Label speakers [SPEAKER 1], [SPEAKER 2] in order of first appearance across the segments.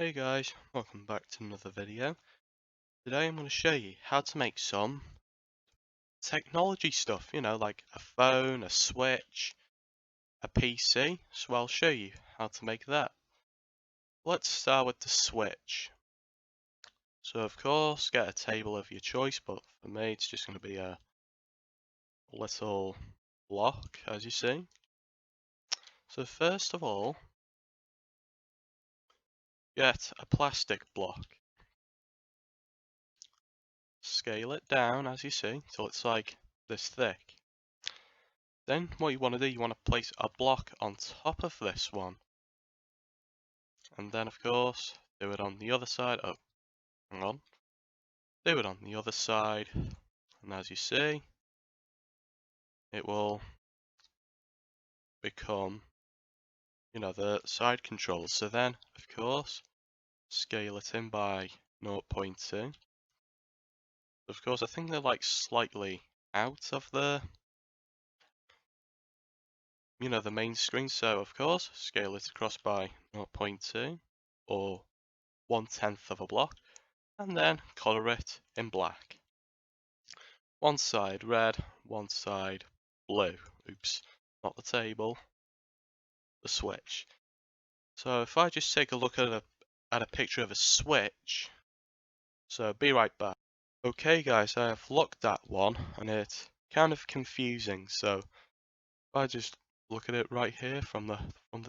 [SPEAKER 1] Hey guys, welcome back to another video. Today I'm going to show you how to make some technology stuff, like a phone, a switch, a PC. So I'll show you how to make that. Let's start with the switch. So of course, get a table of your choice, but for me it's just going to be a little block, as you see. So first of all, get a plastic block. Scale it down, as you see, till it's like this thick. Then what you want to do, you want to place a block on top of this one. And then of course, do it on the other side. Oh, hang on. Do it on the other side. And as you see, it will become, the side controls. So then, of course, scale it in by 0.2. Of course, I think they're like slightly out of the main screen. So of course, scale it across by 0.2 or 1/10 of a block. And then color it in black. One side red, one side blue. Oops, not the table, the switch. So if I just take a look at a picture of a switch, so be right back. Okay guys, I have looked at one and it's kind of confusing. So if I just look at it right here from the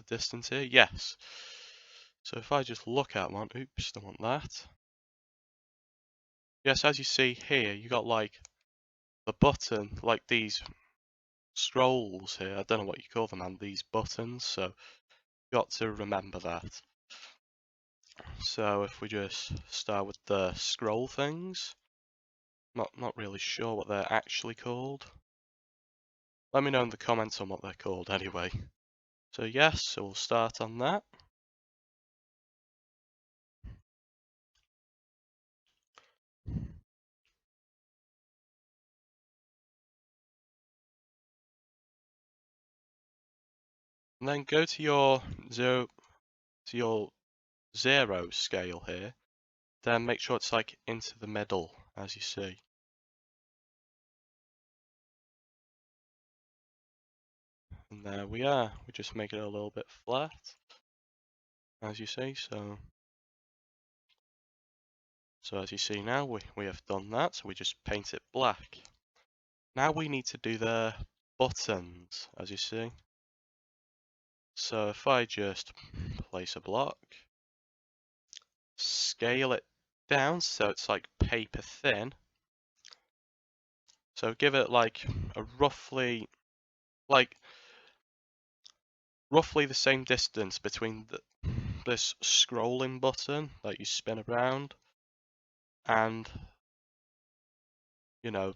[SPEAKER 1] distance here, yes. So if I just look at one, oops, don't want that. Yes, as you see here, you got like the button, like these scrolls here. I don't know what you call them, and these buttons. So you got to remember that. So if we just start with the scroll things, not really sure what they're actually called. Let me know in the comments on what they're called anyway. So yes, so we'll start on that. And then go to your zero scale here. Then make sure it's like into the middle, as you see. And there we are. We just make it a little bit flat, as you see. So as you see now, we have done that. So we just paint it black. Now we need to do the buttons, as you see. So if I just place a block, scale it down so it's like paper thin. So give it like a roughly the same distance between this scrolling button that you spin around and it's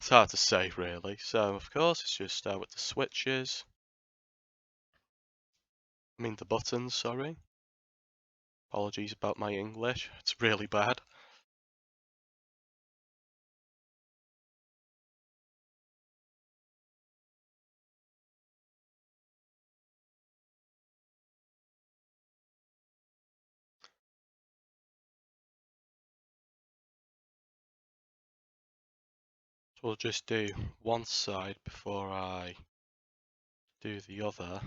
[SPEAKER 1] hard to say really. So of course let's just start with the switches. I mean the buttons, sorry. Apologies about my English, it's really bad. So we'll just do one side before I do the other.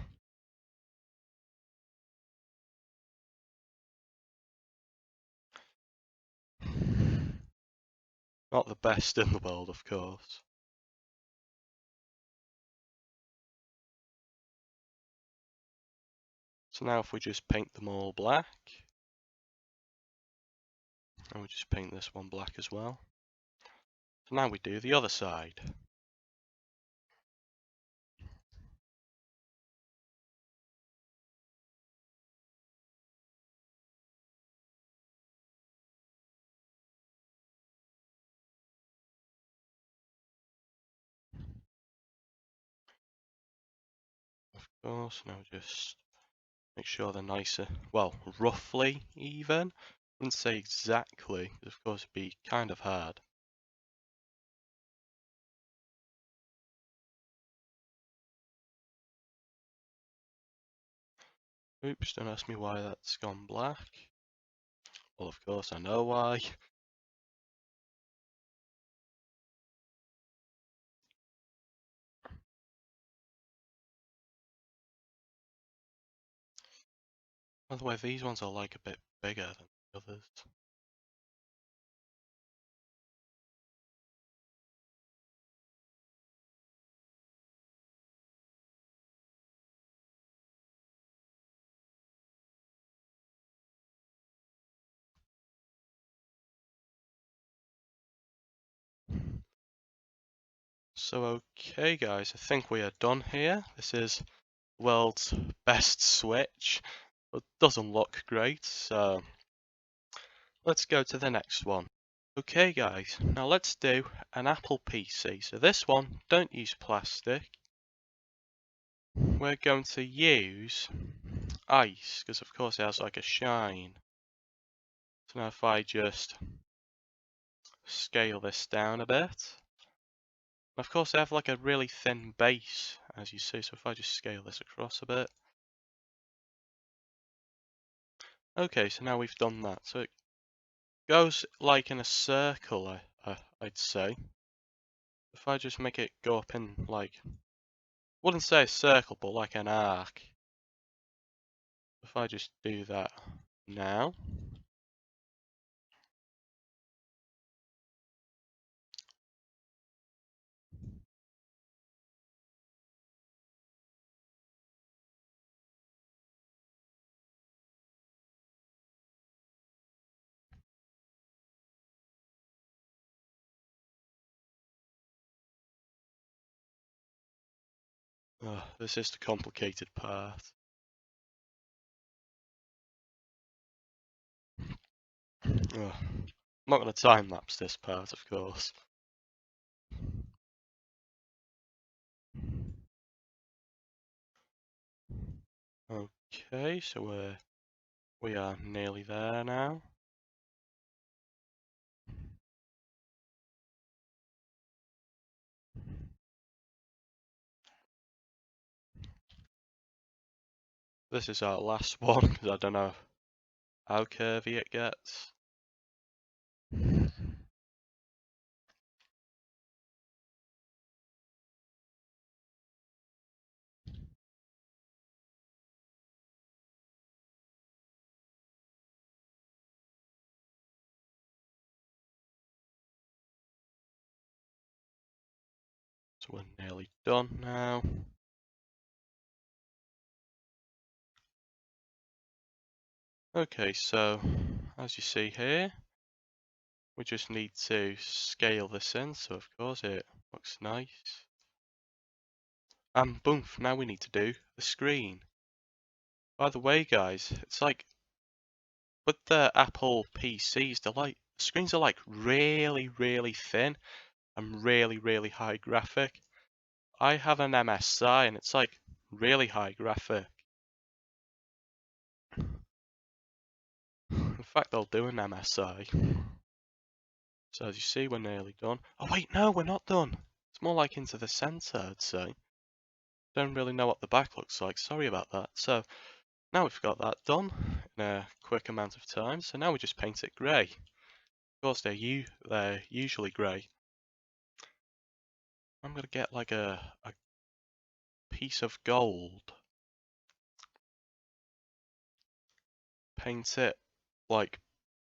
[SPEAKER 1] Not the best in the world, of course. So now if we just paint them all black, and we just paint this one black as well. So now we do the other side. Of course, now just make sure they're nicer, well, roughly even. I wouldn't say exactly, because of course it'd be kind of hard. Oops, don't ask me why that's gone black. Well, of course I know why. By the way, these ones are like a bit bigger than the others. So okay guys, I think we are done here. This is the world's best Switch. It doesn't look great, so let's go to the next one. Okay guys, now let's do an Apple PC. So this one, don't use plastic. We're going to use ice, because of course it has like a shine. So now if I just scale this down a bit. Of course I have like a really thin base, as you see, so if I just scale this across a bit. Okay, so now we've done that. So it goes like in a circle, I'd say. If I just make it go up in like, wouldn't say a circle, but like an arc. If I just do that now. This is the complicated part. I'm not going to time lapse this part, of course. Okay, so we are nearly there now. This is our last one, because I don't know how curvy it gets. So we're nearly done now. Okay, so as you see here, we just need to scale this in, so of course it looks nice. And boom, now we need to do the screen. By the way guys, it's like, with the Apple PCs, the screens are like really, really thin and really, really high graphic. I have an MSI and it's like really high graphic. In fact, I'll do an MSI. So as you see, we're nearly done. Oh wait, no, we're not done. It's more like into the center, I'd say. Don't really know what the back looks like, sorry about that. So now we've got that done in a quick amount of time. So now we just paint it grey. Of course, they're usually grey. I'm gonna get like a piece of gold. Paint it like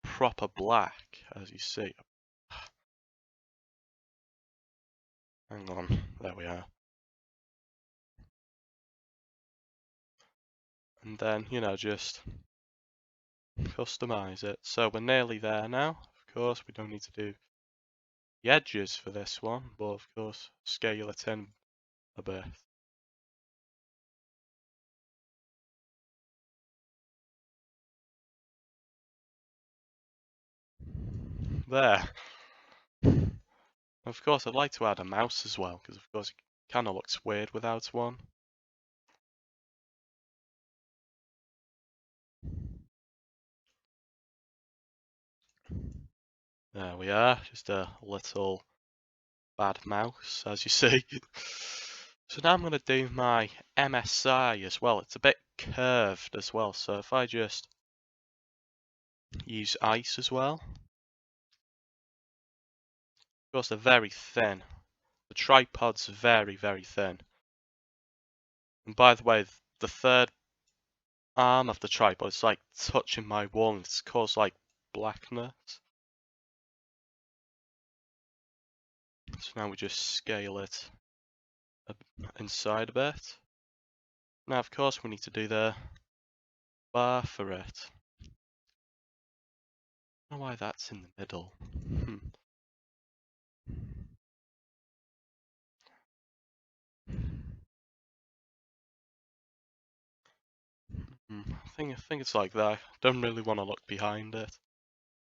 [SPEAKER 1] proper black, as you see. Hang on, there we are. And then, you know, just customize it. So we're nearly there now. Of course, we don't need to do the edges for this one, but of course, scale it in a bit. There. Of course, I'd like to add a mouse as well, because of course it kind of looks weird without one. There we are, just a little bad mouse, as you see. So now I'm going to do my MSI as well. It's a bit curved as well, so if I just use ice as well. Of course, they're very thin. The tripod's very, very thin. And by the way, the third arm of the tripod is like touching my wall and it's caused like blackness. So now we just scale it inside a bit. Now, of course, we need to do the bar for it. I don't know why that's in the middle. I think it's like that. Don't really want to look behind it.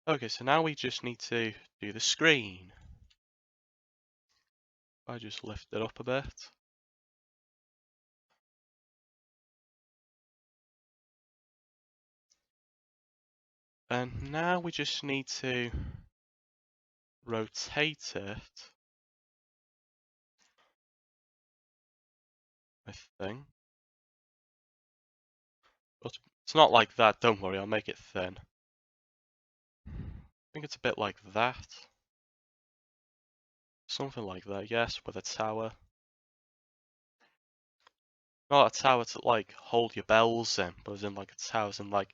[SPEAKER 1] Okay, so now we just need to do the screen. I just lift it up a bit. And now we just need to rotate it, I think. But it's not like that, don't worry, I'll make it thin. I think it's a bit like that. Something like that, yes, with a tower. Not a tower to like hold your bells in, but as in like a tower as in like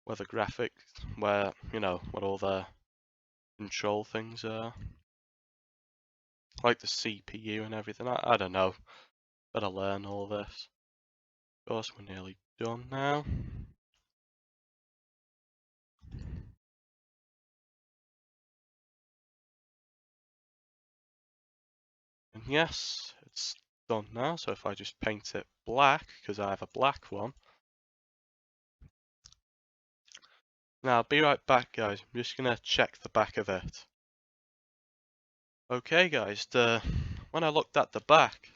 [SPEAKER 1] where the graphics, where, you know, where all the control things are. Like the CPU and everything, I don't know. Better learn all this. Of course, we're nearly done now. And yes, it's done now, so if I just paint it black, because I have a black one. Now, I'll be right back, guys. I'm just going to check the back of it. Okay, guys, when I looked at the back,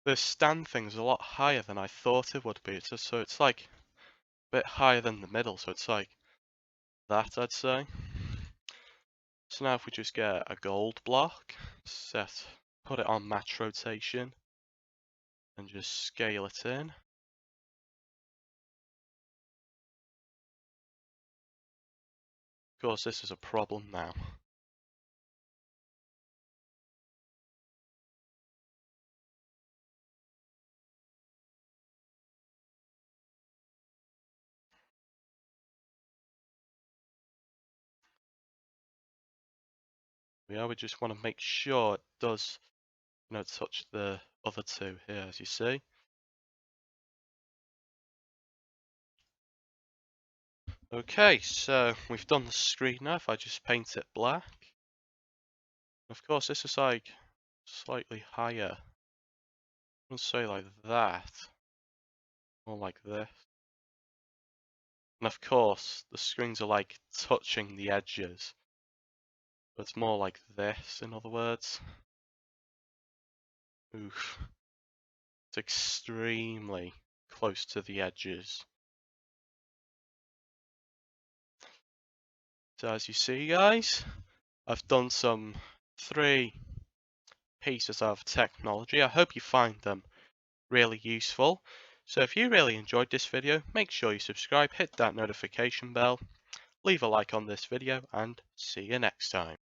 [SPEAKER 1] the stand thing's a lot higher than I thought it would be. So it's like a bit higher than the middle, so it's like that, I'd say. So now if we just get a gold block, put it on match rotation, and just scale it in. Of course, this is a problem now. We just want to make sure it does, you know, touch the other two here, as you see. Okay, so we've done the screen now. If I just paint it black, of course, this is like slightly higher. Let's say like that, or like this. And of course, the screens are like touching the edges. But it's more like this, in other words. Oof. It's extremely close to the edges. So as you see, guys, I've done some 3 pieces of technology. I hope you find them really useful. So if you really enjoyed this video, make sure you subscribe, hit that notification bell, leave a like on this video, and see you next time.